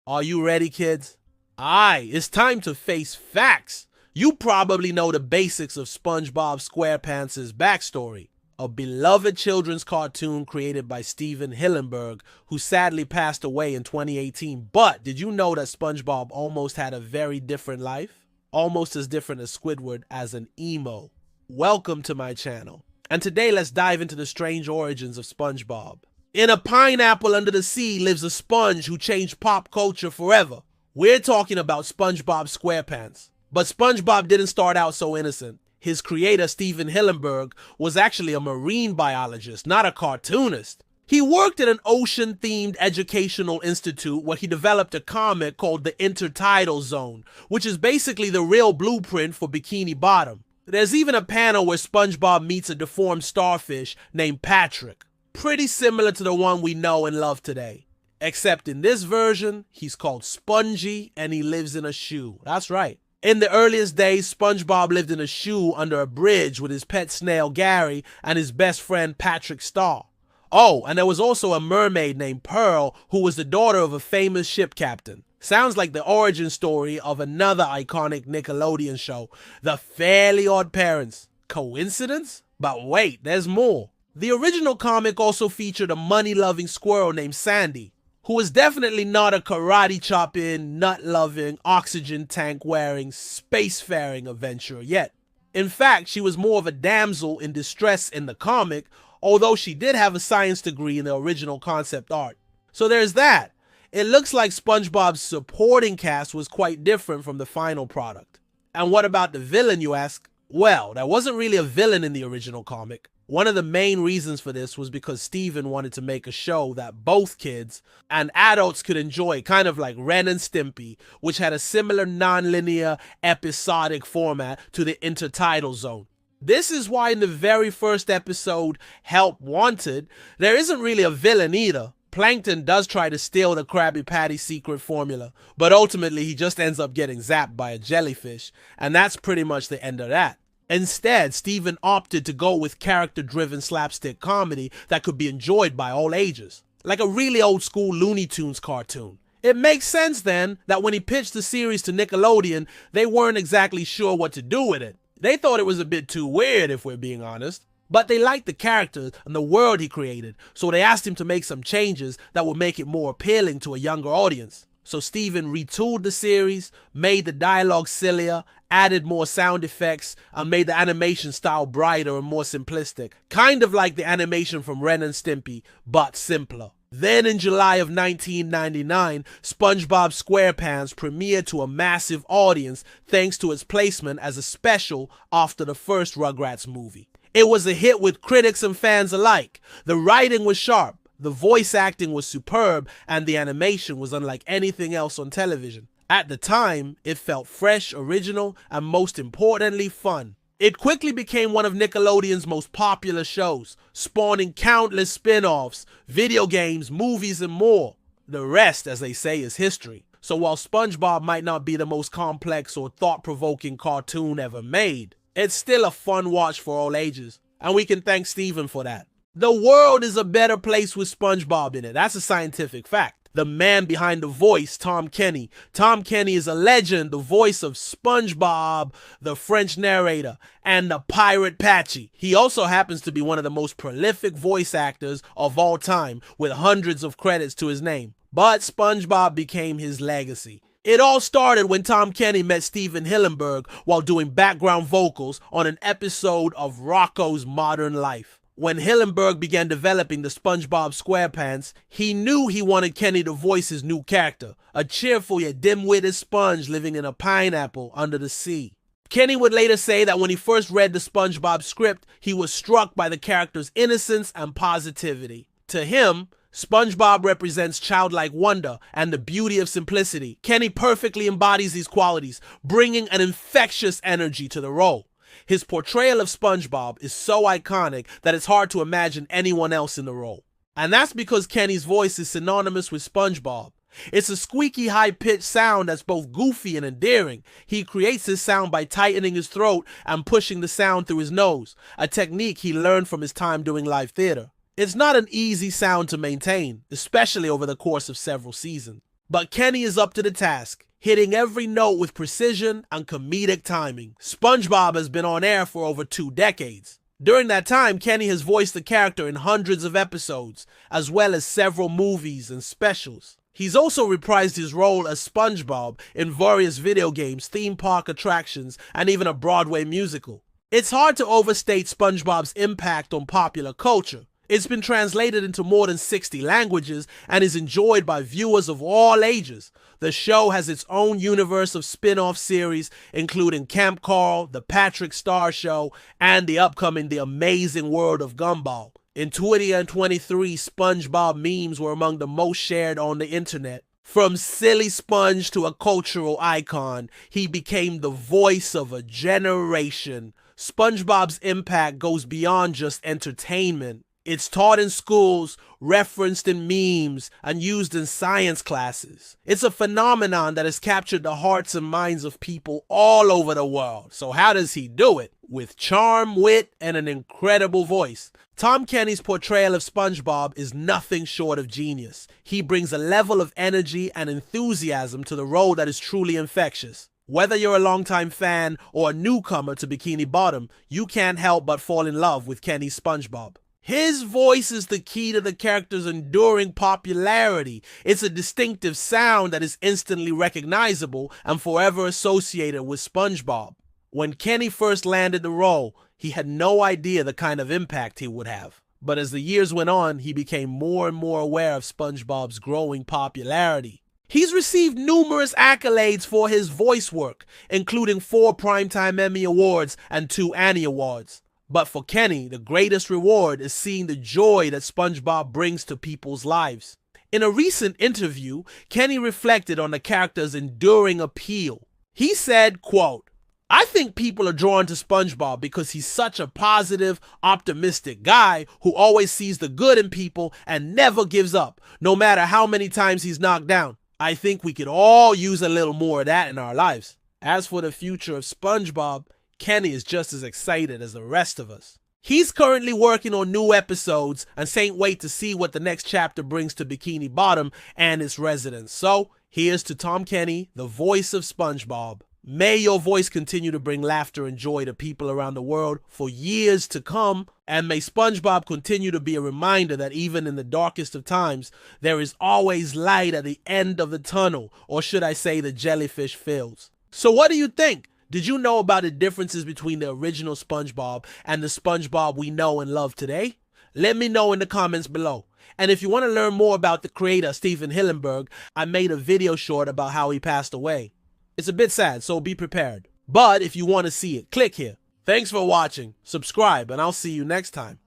Are you ready, kids? Aye, it's time to face facts. You probably know the basics of SpongeBob SquarePants' backstory, a beloved children's cartoon created by Steven Hillenburg, who sadly passed away in 2018. But did you know that SpongeBob almost had a very different life? Almost as different as Squidward as an emo. Welcome to my channel. And today let's dive into the strange origins of SpongeBob. In a pineapple under the sea lives a sponge who changed pop culture forever. We're talking about SpongeBob SquarePants. But SpongeBob didn't start out so innocent. His creator, Steven Hillenburg, was actually a marine biologist, not a cartoonist. He worked at an ocean-themed educational institute where he developed a comic called the Intertidal Zone, which is basically the real blueprint for Bikini Bottom. There's even a panel where SpongeBob meets a deformed starfish named Patrick, pretty similar to the one we know and love today. Except in this version, he's called Spongy and he lives in a shoe. That's right. In the earliest days, SpongeBob lived in a shoe under a bridge with his pet snail Gary and his best friend Patrick Star. Oh, and there was also a mermaid named Pearl who was the daughter of a famous ship captain. Sounds like the origin story of another iconic Nickelodeon show, The Fairly Odd Parents. Coincidence? But wait, there's more. The original comic also featured a money-loving squirrel named Sandy, who was definitely not a karate-chopping, nut-loving, oxygen tank-wearing, spacefaring adventurer yet. In fact, she was more of a damsel in distress in the comic, although she did have a science degree in the original concept art. So there's that. It looks like SpongeBob's supporting cast was quite different from the final product. And what about the villain, you ask? Well, there wasn't really a villain in the original comic. One of the main reasons for this was because Steven wanted to make a show that both kids and adults could enjoy, kind of like Ren and Stimpy, which had a similar non-linear, episodic format to the Intertidal Zone. This is why in the very first episode, Help Wanted, there isn't really a villain either. Plankton does try to steal the Krabby Patty secret formula, but ultimately he just ends up getting zapped by a jellyfish, and that's pretty much the end of that. Instead, Steven opted to go with character-driven slapstick comedy that could be enjoyed by all ages, like a really old-school Looney Tunes cartoon. It makes sense then that when he pitched the series to Nickelodeon, they weren't exactly sure what to do with it. They thought it was a bit too weird, if we're being honest. But they liked the characters and the world he created, so they asked him to make some changes that would make it more appealing to a younger audience. So Steven retooled the series, made the dialogue sillier, added more sound effects, and made the animation style brighter and more simplistic. Kind of like the animation from Ren and Stimpy, but simpler. Then in July of 1999, SpongeBob SquarePants premiered to a massive audience thanks to its placement as a special after the first Rugrats movie. It was a hit with critics and fans alike. The writing was sharp, the voice acting was superb, and the animation was unlike anything else on television. At the time, it felt fresh, original, and most importantly, fun. It quickly became one of Nickelodeon's most popular shows, spawning countless spin-offs, video games, movies, and more. The rest, as they say, is history. So while SpongeBob might not be the most complex or thought-provoking cartoon ever made, it's still a fun watch for all ages, and we can thank Steven for that. The world is a better place with SpongeBob in it. That's a scientific fact. The man behind the voice, Tom Kenny. Tom Kenny is a legend, the voice of SpongeBob, the French narrator, and the pirate Patchy. He also happens to be one of the most prolific voice actors of all time, with hundreds of credits to his name. But SpongeBob became his legacy. It all started when Tom Kenny met Steven Hillenburg while doing background vocals on an episode of Rocko's Modern Life. When Hillenburg began developing the SpongeBob SquarePants, he knew he wanted Kenny to voice his new character, a cheerful yet dim-witted sponge living in a pineapple under the sea. Kenny would later say that when he first read the SpongeBob script, he was struck by the character's innocence and positivity. To him, SpongeBob represents childlike wonder and the beauty of simplicity. Kenny perfectly embodies these qualities, bringing an infectious energy to the role. His portrayal of SpongeBob is so iconic that it's hard to imagine anyone else in the role. And that's because Kenny's voice is synonymous with SpongeBob. It's a squeaky, high-pitched sound that's both goofy and endearing. He creates his sound by tightening his throat and pushing the sound through his nose, a technique he learned from his time doing live theater. It's not an easy sound to maintain, especially over the course of several seasons. But Kenny is up to the task, hitting every note with precision and comedic timing. SpongeBob has been on air for over 2 decades. During that time, Kenny has voiced the character in hundreds of episodes, as well as several movies and specials. He's also reprised his role as SpongeBob in various video games, theme park attractions, and even a Broadway musical. It's hard to overstate SpongeBob's impact on popular culture. It's been translated into more than 60 languages and is enjoyed by viewers of all ages. The show has its own universe of spin-off series, including Camp Carl, The Patrick Star Show, and the upcoming The Amazing World of Gumball. In 2023, SpongeBob memes were among the most shared on the internet. From silly Sponge to a cultural icon, he became the voice of a generation. SpongeBob's impact goes beyond just entertainment. It's taught in schools, referenced in memes, and used in science classes. It's a phenomenon that has captured the hearts and minds of people all over the world. So how does he do it? With charm, wit, and an incredible voice. Tom Kenny's portrayal of SpongeBob is nothing short of genius. He brings a level of energy and enthusiasm to the role that is truly infectious. Whether you're a longtime fan or a newcomer to Bikini Bottom, you can't help but fall in love with Kenny's SpongeBob. His voice is the key to the character's enduring popularity. It's a distinctive sound that is instantly recognizable and forever associated with SpongeBob. When Kenny first landed the role, he had no idea the kind of impact he would have. But as the years went on, he became more and more aware of SpongeBob's growing popularity. He's received numerous accolades for his voice work, including 4 Primetime Emmy Awards and 2 Annie Awards. But for Kenny, the greatest reward is seeing the joy that SpongeBob brings to people's lives. In a recent interview, Kenny reflected on the character's enduring appeal. He said, quote, "I think people are drawn to SpongeBob because he's such a positive, optimistic guy who always sees the good in people and never gives up, no matter how many times he's knocked down. I think we could all use a little more of that in our lives." As for the future of SpongeBob, Kenny is just as excited as the rest of us. He's currently working on new episodes and can't wait to see what the next chapter brings to Bikini Bottom and its residents. So, here's to Tom Kenny, the voice of SpongeBob. May your voice continue to bring laughter and joy to people around the world for years to come, and may SpongeBob continue to be a reminder that even in the darkest of times, there is always light at the end of the tunnel, or should I say the jellyfish fields. So what do you think? Did you know about the differences between the original SpongeBob and the SpongeBob we know and love today? Let me know in the comments below. And if you want to learn more about the creator, Steven Hillenburg, I made a video short about how he passed away. It's a bit sad, so be prepared. But if you want to see it, click here. Thanks for watching, subscribe, and I'll see you next time.